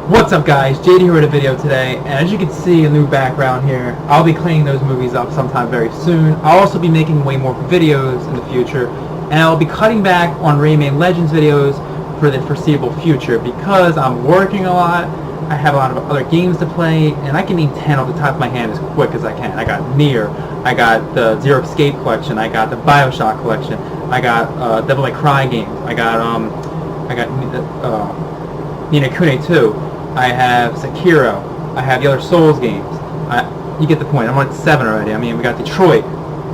What's up guys, JD here with a video today, and as you can see a new background here, I'll be cleaning those movies up sometime very soon. I'll also be making way more videos in the future, and I'll be cutting back on Rayman Legends videos for the foreseeable future because I'm working a lot, I have a lot of other games to play, and I can name 10 off the top of my hand as quick as I can. I got Nier, I got the Zero Escape collection, I got the Bioshock collection, I got Devil May Cry games, I got Ni no Kuni 2. I have Sekiro. I have the other Souls games. You get the point. I'm on 7 already. I mean, we got Detroit.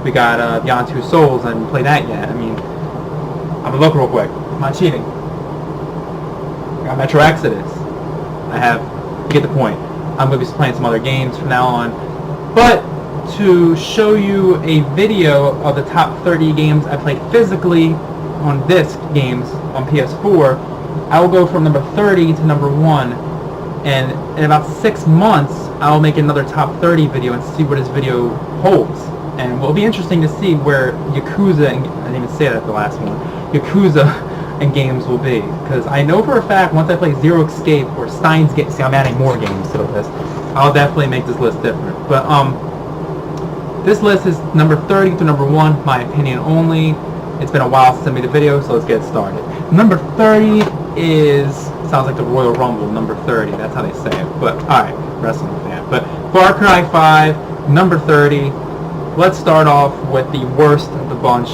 We got Beyond Two Souls. I haven't played that yet. I mean, I'm gonna look real quick. I'm not cheating. I got Metro Exodus. You get the point. I'm gonna be playing some other games from now on. But to show you a video of the top 30 games I played physically on disc games on PS4, I will go from number 30 to number 1. And in about 6 months, I'll make another top 30 video and see what this video holds. And it'll be interesting to see where Yakuza, and I didn't even say that at the last one, Yakuza and games will be. Because I know for a fact, once I play Zero Escape or Steins Gate, see I'm adding more games to the list, I'll definitely make this list different. But this list is number 30 to number 1, my opinion only. It's been a while since I made a video, so let's get started. Number 30 sounds like the Royal Rumble, number 30, that's how they say it, but alright, wrestling fan. But Far Cry 5, number 30, let's start off with the worst of the bunch,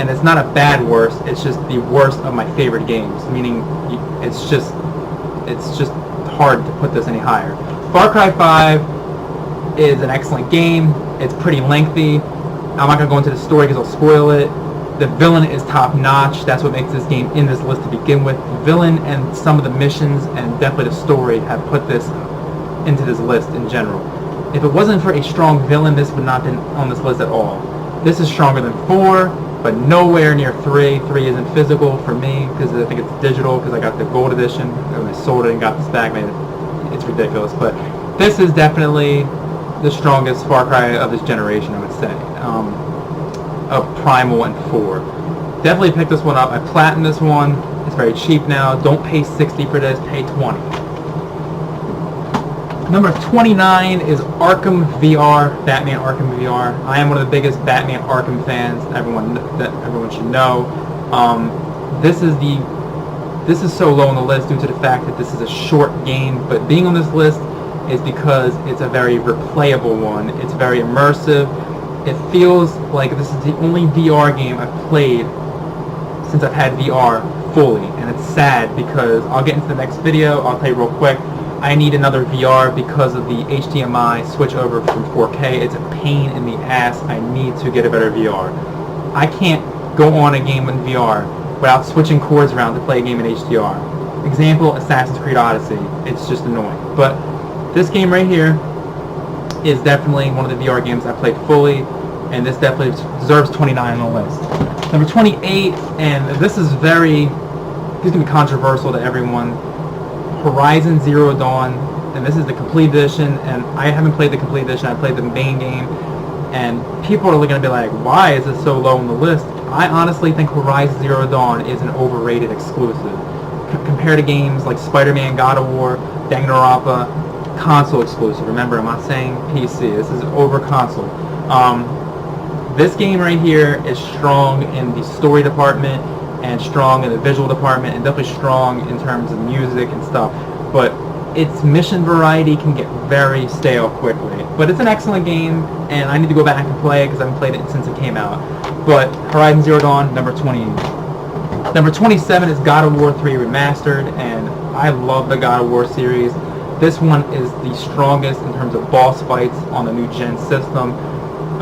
and it's not a bad worst, it's just the worst of my favorite games, meaning it's just hard to put this any higher. Far Cry 5 is an excellent game, it's pretty lengthy, I'm not going to go into the story because I'll spoil it. The villain is top-notch. That's what makes this game in this list to begin with. The villain and some of the missions and definitely the story have put this into this list in general. If it wasn't for a strong villain, this would not have been on this list at all. This is stronger than 4, but nowhere near 3. 3 isn't physical for me because I think it's digital because I got the gold edition and I sold it and got this back. Man, it's ridiculous. But this is definitely the strongest Far Cry of this generation, I would say. Of Primal and 4. Definitely pick this one up. I platinumed this one. It's very cheap now. Don't pay 60 for this. Pay 20. Number 29 is Arkham VR. Batman Arkham VR. I am one of the biggest Batman Arkham fans. Everyone should know. This is so low on the list due to the fact that this is a short game. But being on this list is because it's a very replayable one. It's very immersive. It feels like this is the only VR game I've played since I've had VR fully, and it's sad because I'll get into the next video, I'll tell you real quick, I need another VR because of the HDMI switch over from 4K. It's a pain in the ass. I need to get a better VR. I can't go on a game in VR without switching cords around to play a game in HDR. Example, Assassin's Creed Odyssey. It's just annoying. But this game right here is definitely one of the VR games I played fully, and this definitely deserves 29 on the list. Number 28, and this is going to be controversial to everyone, Horizon Zero Dawn, and this is the complete edition, and I haven't played the complete edition, I played the main game, and people are going to be like, why is this so low on the list? I honestly think Horizon Zero Dawn is an overrated exclusive. Compared to games like Spider-Man, God of War, Danganronpa, console exclusive. Remember, I'm not saying PC. This is over console. This game right here is strong in the story department and strong in the visual department and definitely strong in terms of music and stuff. But its mission variety can get very stale quickly. But it's an excellent game, and I need to go back and play it because I haven't played it since it came out. But Horizon Zero Dawn, number 28. Number 27 is God of War 3 Remastered, and I love the God of War series. This one is the strongest in terms of boss fights on the new gen system.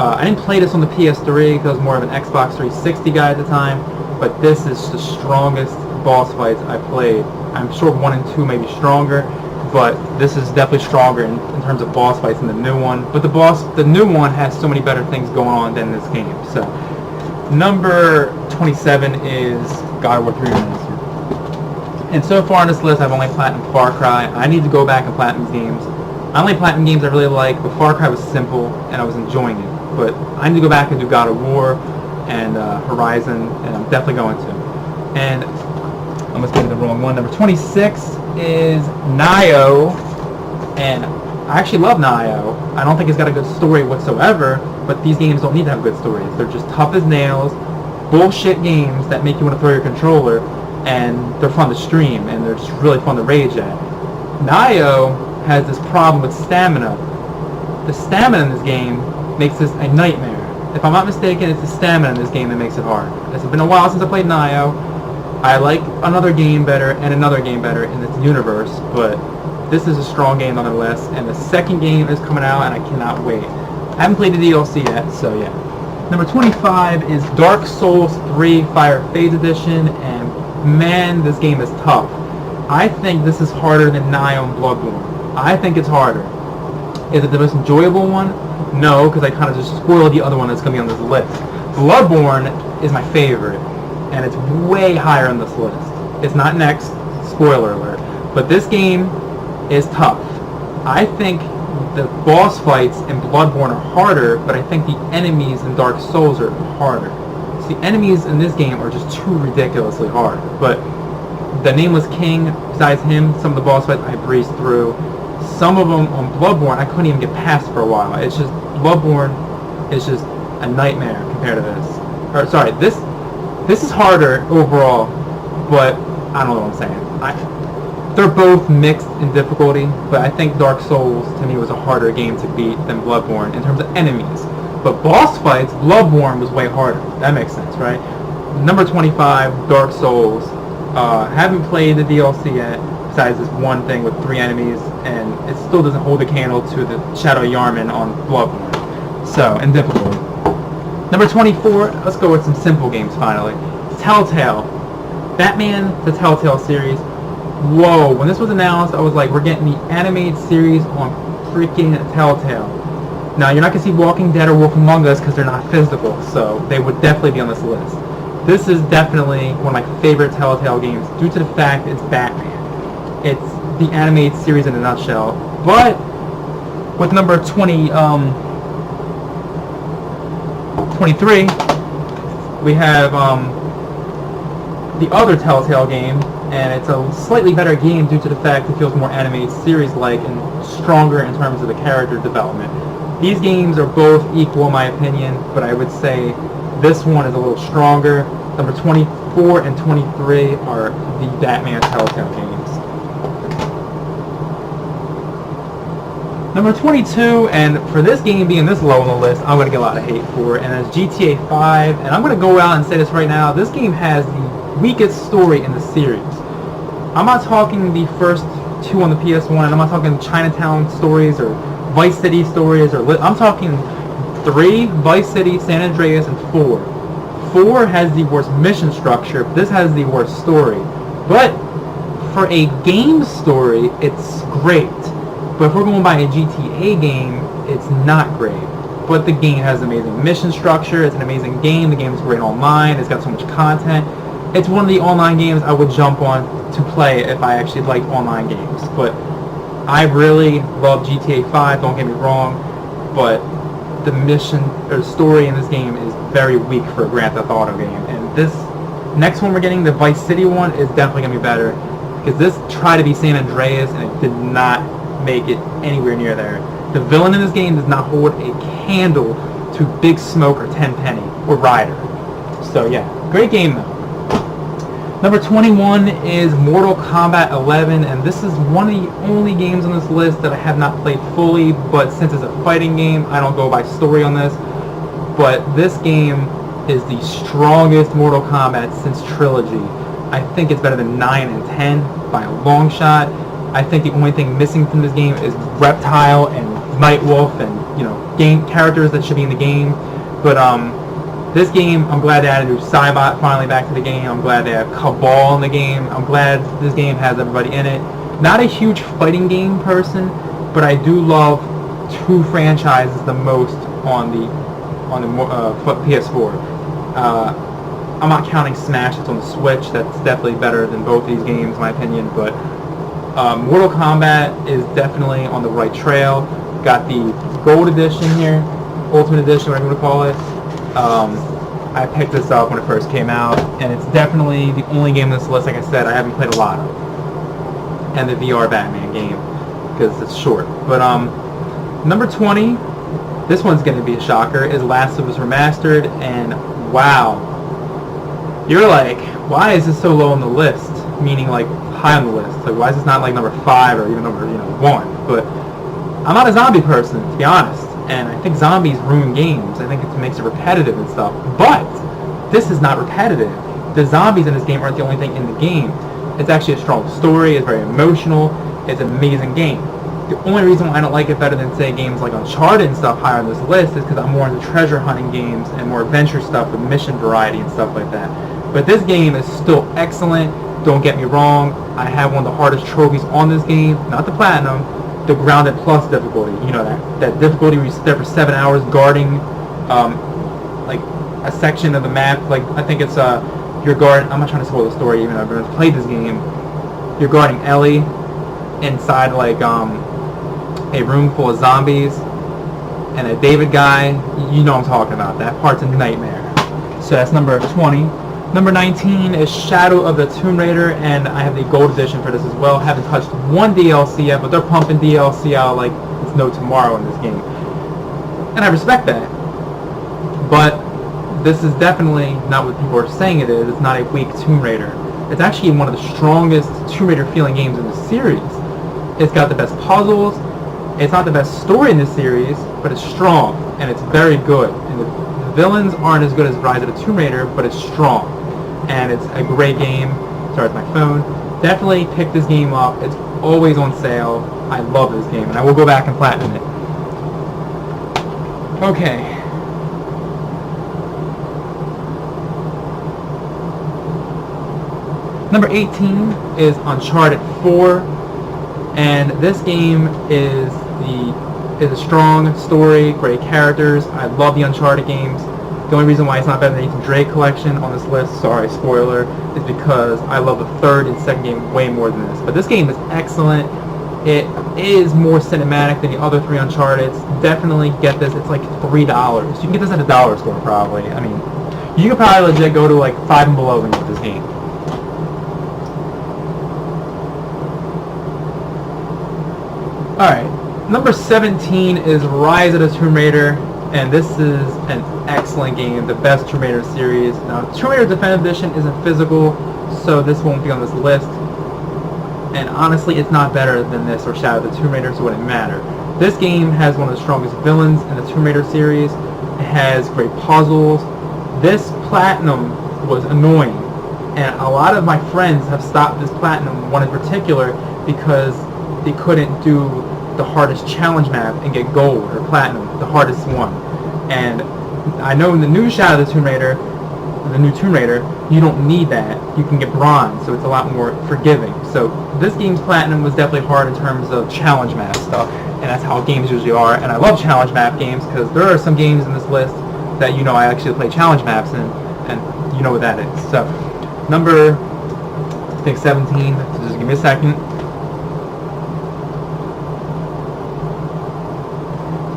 I didn't play this on the PS3 because I was more of an Xbox 360 guy at the time, but this is the strongest boss fights I played. I'm sure 1 and 2 may be stronger, but this is definitely stronger in terms of boss fights than the new one. But the new one has so many better things going on than this game. So, number 27 is God of War 3 Remastered. And so far on this list, I've only platinumed Far Cry. I need to go back and platinum games. I only platinum games I really like, but Far Cry was simple, and I was enjoying it. But I need to go back and do God of War and Horizon, and I'm definitely going to. And almost gave the wrong one. Number 26 is Nioh, and I actually love Nioh. I don't think it's got a good story whatsoever, but these games don't need to have good stories. They're just tough as nails, bullshit games that make you want to throw your controller, and they're fun to stream, and they're just really fun to rage at. Nioh has this problem with stamina. The stamina in this game makes this a nightmare. If I'm not mistaken, it's the stamina in this game that makes it hard. It's been a while since I played Nioh. I like another game better and another game better in this universe, but this is a strong game nonetheless, and the second game is coming out, and I cannot wait. I haven't played the DLC yet, so yeah. Number 25 is Dark Souls 3 Fire Phase Edition, and man, this game is tough. I think this is harder than Nioh and Bloodborne. I think it's harder. Is it the most enjoyable one? No, because I kind of just spoiled the other one that's going to be on this list. Bloodborne is my favorite, and it's way higher on this list. It's not next, spoiler alert, but this game is tough. I think the boss fights in Bloodborne are harder, but I think the enemies in Dark Souls are harder. So the enemies in this game are just too ridiculously hard, but the Nameless King, besides him, some of the boss fights I breezed through. Some of them on Bloodborne I couldn't even get past for a while. It's just, Bloodborne is just a nightmare compared to this. Or sorry, this is harder overall, but I don't know what I'm saying. They're both mixed in difficulty, but I think Dark Souls to me was a harder game to beat than Bloodborne in terms of enemies. But boss fights, Bloodborne was way harder. That makes sense, right? Number 25, Dark Souls. Haven't played the DLC yet, besides this one thing with 3 enemies, and it still doesn't hold a candle to the Shadow Yarman on Bloodborne. So, in difficulty. Number 24, let's go with some simple games finally. Telltale. Batman, the Telltale series. Whoa, when this was announced, I was like, we're getting the animated series on freaking Telltale. Now, you're not going to see Walking Dead or Wolf Among Us because they're not physical, so they would definitely be on this list. This is definitely one of my favorite Telltale games due to the fact it's Batman. It's the animated series in a nutshell. But with number 23, we have the other Telltale game, and it's a slightly better game due to the fact it feels more animated series-like and stronger in terms of the character development. These games are both equal in my opinion, but I would say this one is a little stronger. Number 24 and 23 are the Batman Telltale games. Number 22, and for this game being this low on the list, I'm going to get a lot of hate for it, and it's GTA 5, and I'm going to go out and say this right now, this game has the weakest story in the series. I'm not talking the first 2 on the PS1, and I'm not talking Chinatown stories or Vice City stories, I'm talking 3, Vice City, San Andreas, and 4. 4 has the worst mission structure, but this has the worst story. But for a game story, it's great. But if we're going by a GTA game, it's not great. But the game has amazing mission structure, it's an amazing game, the game is great online, it's got so much content. It's one of the online games I would jump on to play if I actually liked online games. But I really love GTA 5, don't get me wrong, but the mission or story in this game is very weak for a Grand Theft Auto game. And this next one we're getting, the Vice City one, is definitely going to be better. Because this tried to be San Andreas and it did not make it anywhere near there. The villain in this game does not hold a candle to Big Smoke or Tenpenny or Ryder. So yeah, great game though. Number 21 is Mortal Kombat 11, and this is one of the only games on this list that I have not played fully, but since it's a fighting game, I don't go by story on this. But this game is the strongest Mortal Kombat since Trilogy. I think it's better than 9 and 10 by a long shot. I think the only thing missing from this game is Reptile and Nightwolf and, you know, game characters that should be in the game. But this game, I'm glad they added new Cybot finally back to the game. I'm glad they have Cabal in the game. I'm glad this game has everybody in it. Not a huge fighting game person, but I do love 2 franchises the most on the PS4. I'm not counting Smash that's on the Switch. That's definitely better than both these games, in my opinion. But Mortal Kombat is definitely on the right trail. Got the Gold Edition here, Ultimate Edition, whatever you want to call it. I picked this up when it first came out, and it's definitely the only game on this list, like I said, I haven't played a lot of. And the VR Batman game, because it's short. But number 20, this one's going to be a shocker, is Last of Us Remastered, and wow. You're like, why is this so low on the list? Meaning like high on the list. Like why is this not like number 5 or even number 1? But I'm not a zombie person, to be honest. And I think zombies ruin games. I think it makes it repetitive and stuff. But this is not repetitive. The zombies in this game aren't the only thing in the game. It's actually a strong story. It's very emotional. It's an amazing game. The only reason why I don't like it better than, say, games like Uncharted and stuff higher on this list is because I'm more into treasure hunting games and more adventure stuff with mission variety and stuff like that. But this game is still excellent. Don't get me wrong. I have one of the hardest trophies on this game. Not the Platinum. The Grounded Plus difficulty. You know, that difficulty where you sit there for 7 hours guarding like a section of the map. Like, I think it's you're guarding... I'm not trying to spoil the story even though I've never played this game. You're guarding Ellie inside like a room full of zombies and a David guy. You know what I'm talking about. That part's a nightmare. So that's number 20. Number 19 is Shadow of the Tomb Raider, and I have the gold edition for this as well. Haven't touched one DLC yet, but they're pumping DLC out like it's no tomorrow in this game. And I respect that. But this is definitely not what people are saying it is. It's not a weak Tomb Raider. It's actually one of the strongest Tomb Raider feeling games in the series. It's got the best puzzles. It's not the best story in this series, but it's strong, and it's very good. And the villains aren't as good as Rise of the Tomb Raider, but it's strong. And it's a great game. Sorry, it's my phone. Definitely pick this game up. It's always on sale. I love this game, and I will go back and platinum it. Okay. Number 18 is Uncharted 4, and this game is a strong story, great characters. I love the Uncharted games. The only reason why it's not better than the Nathan Drake collection on this list, sorry, spoiler, is because I love the third and second game way more than this. But this game is excellent. It is more cinematic than the other 3 Uncharted. Definitely get this. It's like $3. You can get this at a dollar store probably. I mean, you could probably legit go to like 5 and below and get this game. Alright, number 17 is Rise of the Tomb Raider, and this is an excellent game, the best Tomb Raider series. Now, Tomb Raider Definitive Edition isn't physical, so this won't be on this list. And honestly, it's not better than this or Shadow of the Tomb Raider, so it wouldn't matter. This game has one of the strongest villains in the Tomb Raider series. It has great puzzles. This Platinum was annoying, and a lot of my friends have stopped this Platinum, one in particular, because they couldn't do the hardest challenge map and get gold or platinum, the hardest one. And I know in the new Shadow of the Tomb Raider, the new Tomb Raider, you don't need that. You can get bronze, so it's a lot more forgiving. So this game's platinum was definitely hard in terms of challenge map stuff, and that's how games usually are. And I love challenge map games because there are some games in this list that I actually play challenge maps in, and you know what that is. So number, I think 17. So just give me a second.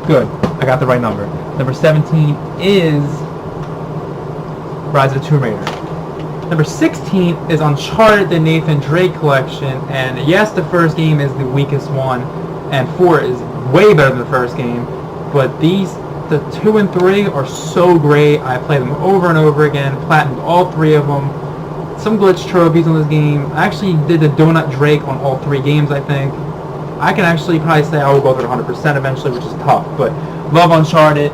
Good, I got the right number. Number 17 is Rise of the Tomb Raider. Number 16 is Uncharted, the Nathan Drake collection, and yes, the first game is the weakest one, and 4 is way better than the first game, but the 2 and 3 are so great. I played them over and over again, platinumed all 3 of them. Some glitch trophies on this game. I actually did the Donut Drake on all 3 games, I think. I can actually probably say I will go through 100% eventually, which is tough, but love Uncharted.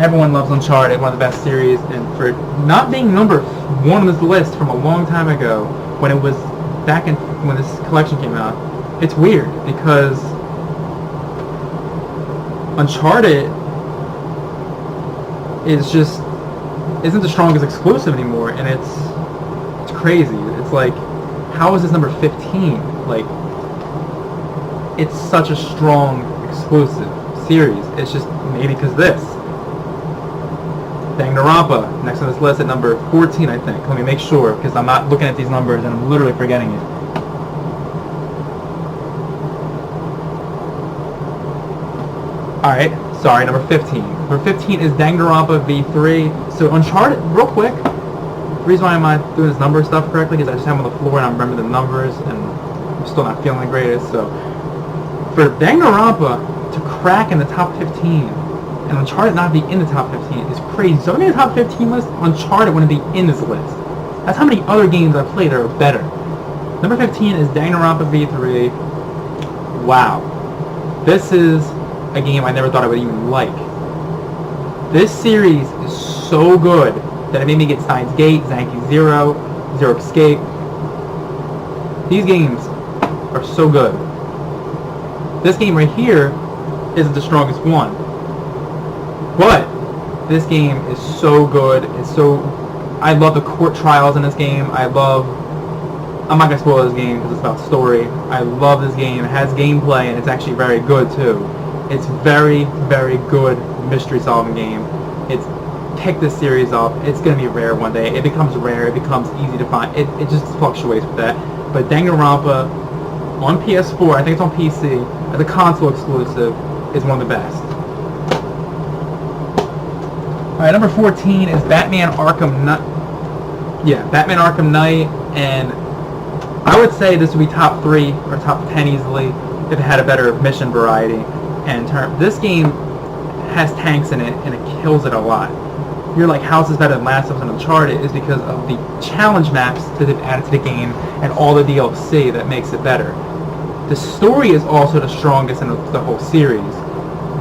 Everyone loves Uncharted, one of the best series, and for not being number 1 on this list from a long time ago, when it was back in when this collection came out, it's weird because Uncharted isn't the strongest exclusive anymore, and it's crazy. It's like, how is this number 15? Like, it's such a strong exclusive series. It's just maybe because this. Danganronpa, next on this list at number 14, I think. Let me make sure, because I'm not looking at these numbers and I'm literally forgetting it. Alright, sorry, number 15. Number 15 is Danganronpa V3. So Uncharted, real quick, the reason why I'm not doing this number stuff correctly is I just have them on the floor and I remember the numbers and I'm still not feeling the greatest. So for Danganronpa to crack in the top 15 and Uncharted not be in the top 15 is crazy. So I'm in the top 15 list, Uncharted wouldn't be in this list. That's how many other games I've played that are better. Number 15 is Danganronpa V3. Wow. This is a game I never thought I would even like. This series is so good that it made me get Steins Gate, Zanki Zero, Zero Escape. These games are so good. This game right here isn't the strongest one. But this game is so good. I love the court trials in this game. I'm not going to spoil this game because it's about story. I love this game. It has gameplay and it's actually very good too. It's very, very good mystery solving game. It's picked this series up. It's going to be rare one day. It becomes rare. It becomes easy to find. It just fluctuates with that. But Danganronpa on PS4, I think it's on PC, as a console exclusive, is one of the best. Alright, number 14 is Batman Arkham Knight. Yeah, Batman Arkham Knight, and I would say this would be top 3 or top 10 easily if it had a better mission variety. And this game has tanks in it, and it kills it a lot. You're like, how is this better than Last of Us and Uncharted? Is because of the challenge maps that they've added to the game and all the DLC that makes it better. The story is also the strongest in the whole series.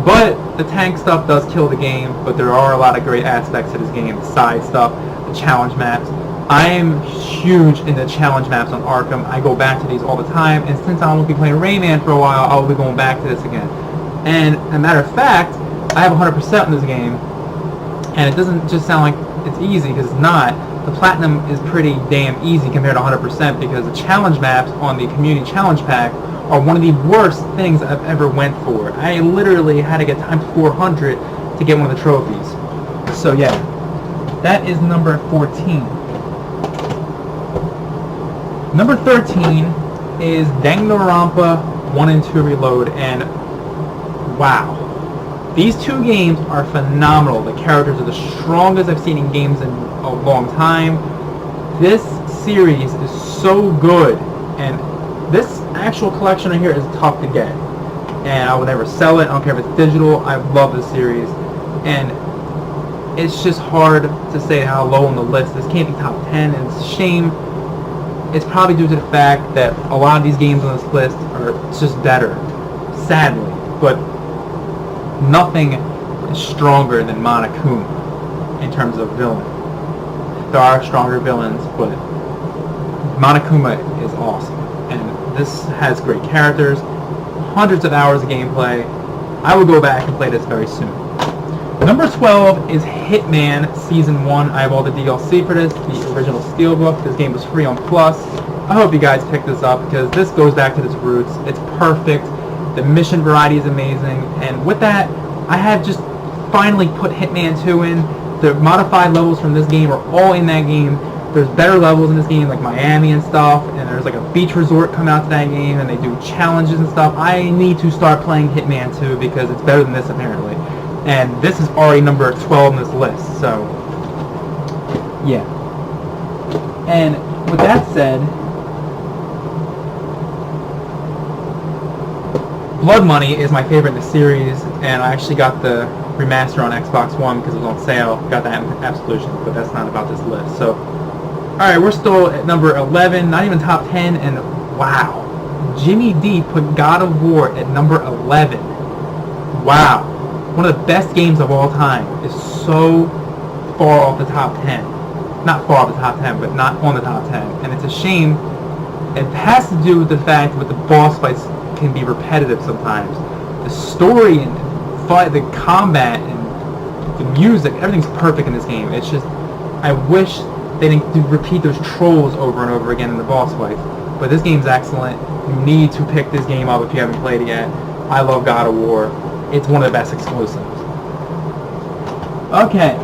But the tank stuff does kill the game, but there are a lot of great aspects to this game. The side stuff, the challenge maps. I am huge into challenge maps on Arkham. I go back to these all the time, and since I won't be playing Rayman for a while, I'll be going back to this again. And as a matter of fact, I have 100% in this game, and it doesn't just sound like it's easy, because it's not. The Platinum is pretty damn easy compared to 100% because the challenge maps on the Community Challenge Pack are one of the worst things I've ever went for. I literally had to get times 400 to get one of the trophies. So yeah, that is number 14. Number 13 is Danganronpa 1 and 2 Reload, and wow. These two games are phenomenal. The characters are the strongest I've seen in games in a long time. This series is so good, and this actual collection right here is tough to get. And I will never sell it. I don't care if it's digital. I love this series. And it's just hard to say how low on the list. This can't be top 10, and it's a shame. It's probably due to the fact that a lot of these games on this list are just better, sadly. But nothing is stronger than Monokuma in terms of villain. There are stronger villains, but Monokuma is awesome. And this has great characters, hundreds of hours of gameplay. I will go back and play this very soon. Number 12 is Hitman Season 1. I have all the DLC for this, the original Steelbook. This game was free on Plus. I hope you guys pick this up because this goes back to its roots. It's perfect. The mission variety is amazing. And with that, I have just finally put Hitman 2 in. The modified levels from this game are all in that game. There's better levels in this game, like Miami and stuff, and there's like a beach resort come out to that game, and they do challenges and stuff. I need to start playing Hitman 2 because it's better than this apparently. And this is already number 12 on this list, so yeah. And with that said, Blood Money is my favorite in the series, and I actually got the remaster on Xbox One because it was on sale. Got that in Absolution, but that's not about this list. So, alright, we're still at number 11, not even top 10, and wow. Jimmy D put God of War at number 11. Wow. One of the best games of all time is so far off the top 10. Not far off the top 10, but not on the top 10. And it's a shame. It has to do with the fact that the boss fights can be repetitive sometimes. The story and the combat and the music, everything's perfect in this game. It's just, I wish they didn't repeat those trolls over and over again in the boss fights. But this game's excellent. You need to pick this game up if you haven't played it yet. I love God of War. It's one of the best exclusives. Okay,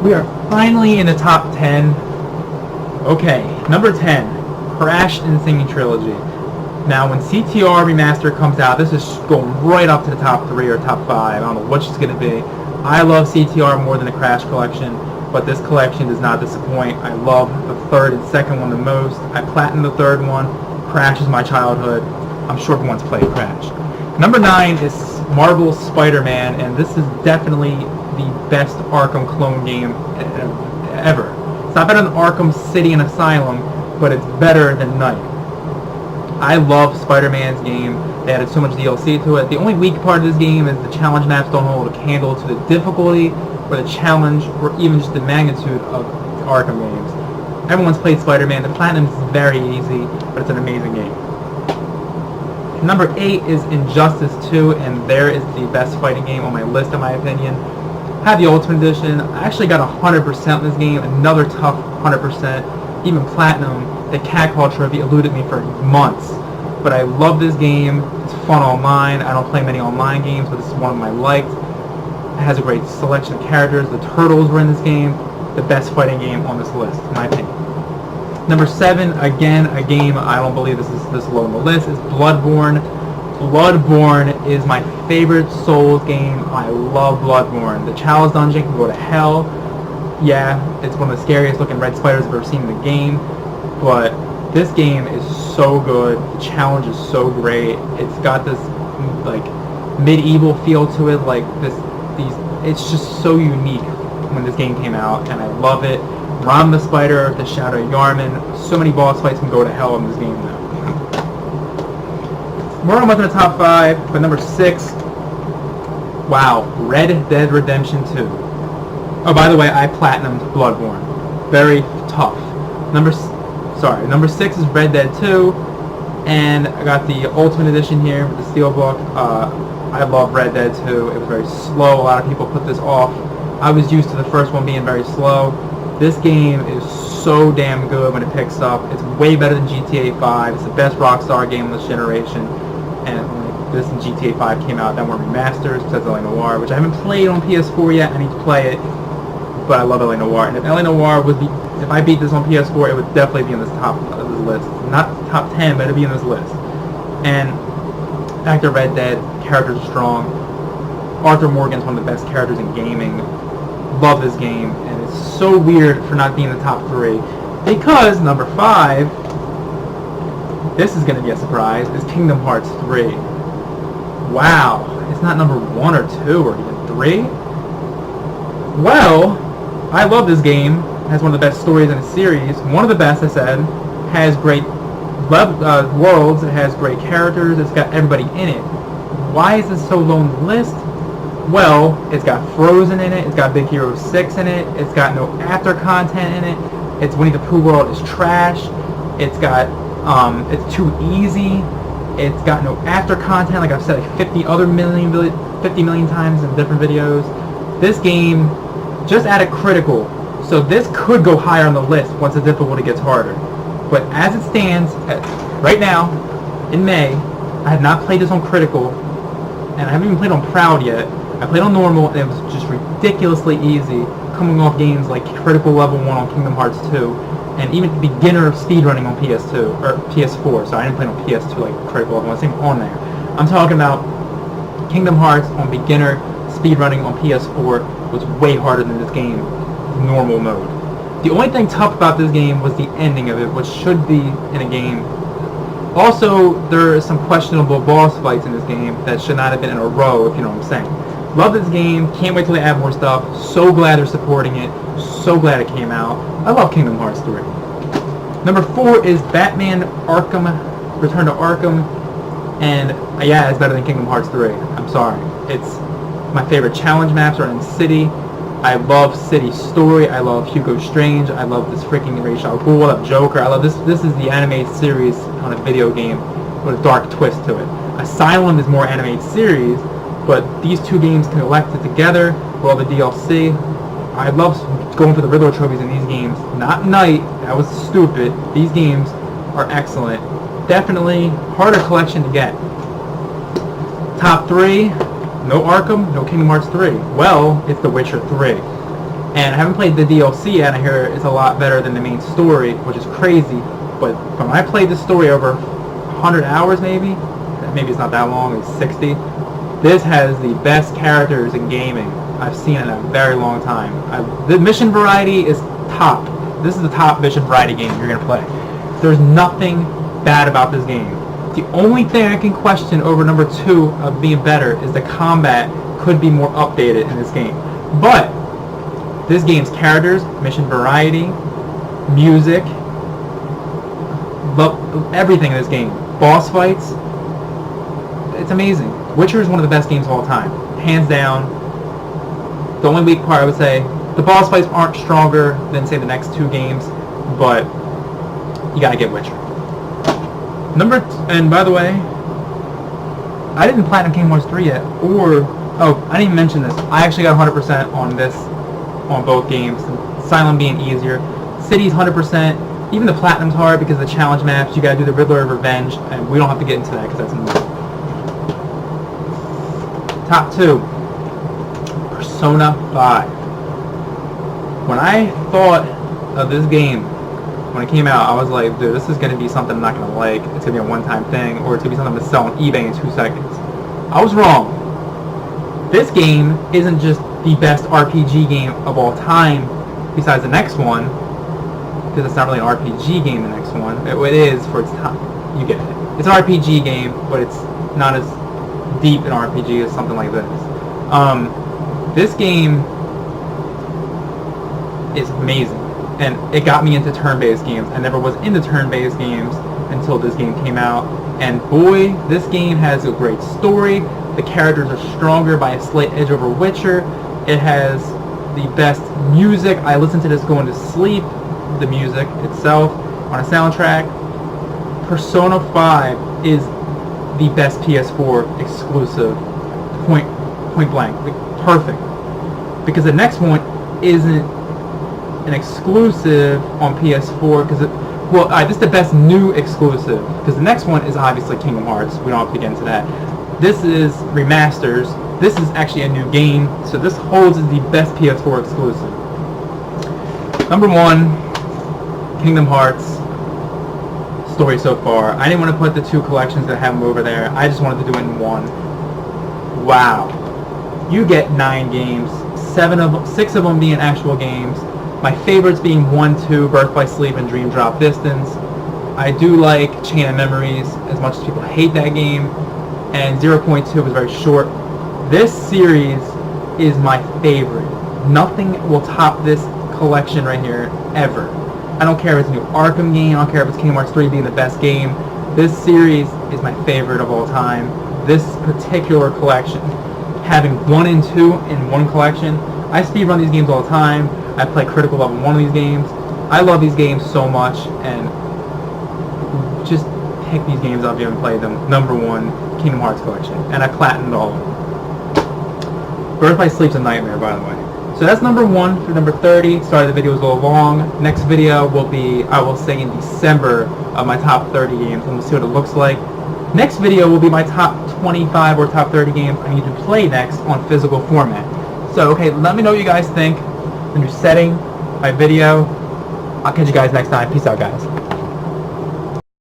we are finally in the top 10. Okay, number 10, Crash and Singing Trilogy. Now, when CTR Remaster comes out, this is going right up to the top 3 or top 5. I don't know which it's going to be. I love CTR more than the Crash collection, but this collection does not disappoint. I love the third and second one the most. I platinumed the third one. Crash is my childhood. I'm sure everyone's played Crash. Number 9 is Marvel's Spider-Man, and this is definitely the best Arkham clone game ever. It's not better than Arkham City and Asylum, but it's better than Night. I love Spider-Man's game. They added so much DLC to it. The only weak part of this game is the challenge maps don't hold a candle to the difficulty or the challenge or even just the magnitude of Arkham games. Everyone's played Spider-Man. The Platinum is very easy, but it's an amazing game. Number 8 is Injustice 2, and there is the best fighting game on my list in my opinion. I have the Ultimate Edition. I actually got 100% in this game, another tough 100%, even Platinum. The Catcall trophy eluded me for months, but I love this game. It's fun online. I don't play many online games, but this is one of my liked. It has a great selection of characters. The Turtles were in this game. The best fighting game on this list, in my opinion. Number 7, again, a game I don't believe this is this low on the list, is Bloodborne. Bloodborne is my favorite Souls game. I love Bloodborne. The Chalice Dungeon can go to hell. Yeah, it's one of the scariest looking red spiders I've ever seen in the game. But this game is so good. The challenge is so great. It's got this like medieval feel to it. Like it's just so unique when this game came out, and I love it. Ram the Spider, the Shadow Yarman. So many boss fights can go to hell in this game now. We're almost in the top 5, but number 6. Wow, Red Dead Redemption 2. Oh, by the way, I platinumed Bloodborne. Very tough. Number 6 is Red Dead 2, and I got the Ultimate Edition here with the Steelbook. I love Red Dead 2. It was very slow. A lot of people put this off. I was used to the first one being very slow. This game is so damn good when it picks up. It's way better than GTA 5. It's the best Rockstar game of this generation. And when this and GTA 5 came out, then were remasters, besides LA Noire, which I haven't played on PS4 yet. I need to play it, but I love LA Noire. And if LA Noire would be, if I beat this on PS4, it would definitely be in this top of this list. Not top 10, but it'd be in this list. And back to Red Dead, characters are strong. Arthur Morgan's one of the best characters in gaming. Love this game, and it's so weird for not being in the top 3. Because number 5, this is going to be a surprise, is Kingdom Hearts 3. Wow, it's not number 1 or 2 or even 3? Well, I love this game. It has one of the best stories in the series. One of the best, I said. Has great worlds. It has great characters. It's got everybody in it. Why is this so low on the list? Well, it's got Frozen in it. It's got Big Hero 6 in it. It's got no after content in it. It's Winnie the Pooh world is trash. It's got it's too easy. It's got no after content, like I've said like 50 million times in different videos. This game just added critical, so this could go higher on the list once the difficulty gets harder. But as it stands, right now, in May, I have not played this on critical, and I haven't even played on proud yet. I played on normal, and it was just ridiculously easy, coming off games like critical level 1 on Kingdom Hearts 2, and even beginner speedrunning on PS2, or PS4, so I didn't play on PS2 like critical level, I think on there. I'm talking about Kingdom Hearts on beginner speedrunning on PS4 was way harder than this game, normal mode. The only thing tough about this game was the ending of it, which should be in a game. Also, there are some questionable boss fights in this game that should not have been in a row, if you know what I'm saying. Love this game, can't wait till they add more stuff, so glad they're supporting it, so glad it came out. I love Kingdom Hearts 3. Number 4 is Batman Arkham, Return to Arkham, and yeah, it's better than Kingdom Hearts 3, I'm sorry. It's my favorite challenge maps are in City. I love City Story, I love Hugo Strange, I love this freaking Ra's al Ghul, I love Joker, I love this. This is the animated series on a video game with a dark twist to it. Asylum is more animated series, but these two games collected together with all the DLC. I love going for the Riddler trophies in these games. Not Night, that was stupid. These games are excellent. Definitely harder collection to get. Top 3, no Arkham, no Kingdom Hearts 3. Well, it's The Witcher 3. And I haven't played the DLC yet, I hear it's a lot better than the main story, which is crazy. But when I played the story over 100 hours maybe. Maybe it's not that long. It's 60. This has the best characters in gaming I've seen in a very long time. The mission variety is top. This is the top mission variety game you're gonna play. There's nothing bad about this game. The only thing I can question over number 2 of being better is the combat could be more updated in this game. But this game's characters, mission variety, music, everything in this game, boss fights, it's amazing. Witcher is one of the best games of all time, hands down. The only weak part I would say, the boss fights aren't stronger than say the next 2 games, but you gotta get Witcher. And by the way, I didn't platinum Kingdom Hearts 3 yet, I didn't even mention this. I actually got 100% on both games. Silent being easier. City's 100%. Even the platinum's hard because of the challenge maps. You gotta do the Riddler of Revenge, and we don't have to get into that because that's in the movie. Top 2, Persona 5. When I thought of this game, when it came out, I was like, dude, this is going to be something I'm not going to like. It's going to be a one-time thing, or it's going to be something I'm going to sell on eBay in 2 seconds. I was wrong. This game isn't just the best RPG game of all time, besides the next one, because it's not really an RPG game, the next one. It is for its time. You get it. It's an RPG game, but it's not as deep an RPG as something like this. This game is amazing, and it got me into turn-based games. I never was into turn-based games until this game came out, and boy, this game has a great story. The characters are stronger by a slight edge over Witcher. It has the best music. I listen to this going to sleep, the music itself, on a soundtrack. Persona 5 is the best PS4 exclusive, point blank, perfect. Because the next one isn't an exclusive on PS4, because this is the best new exclusive, because the next one is obviously Kingdom Hearts. We don't have to get into that. This is remasters. This is actually a new game, so this holds as the best PS4 exclusive. Number 1, Kingdom Hearts story so far. I didn't want to put the 2 collections that have them over there. I just wanted to do it in one. Wow. You get 9 games, 6 of them being actual games. My favorites being 1, 2, Birth by Sleep, and Dream Drop Distance. I do like Chain of Memories, as much as people hate that game. And 0.2 was very short. This series is my favorite. Nothing will top this collection right here, ever. I don't care if it's a new Arkham game, I don't care if it's Kingdom Hearts 3 being the best game. This series is my favorite of all time. This particular collection, having 1 and 2 in one collection. I speedrun these games all the time. I play Critical Level 1 of these games. I love these games so much, and just pick these games up if you haven't played them. Number 1, Kingdom Hearts collection. And I platinumed all of them. Birth by Sleep's a nightmare, by the way. So that's number 1 through number 30. Sorry the video was a little long. Next video will be, I will say, in December of my top 30 games, and we'll see what it looks like. Next video will be my top 25 or top 30 games I need to play next on physical format. So, okay, let me know what you guys think. The new setting, my video. I'll catch you guys next time. Peace out, guys.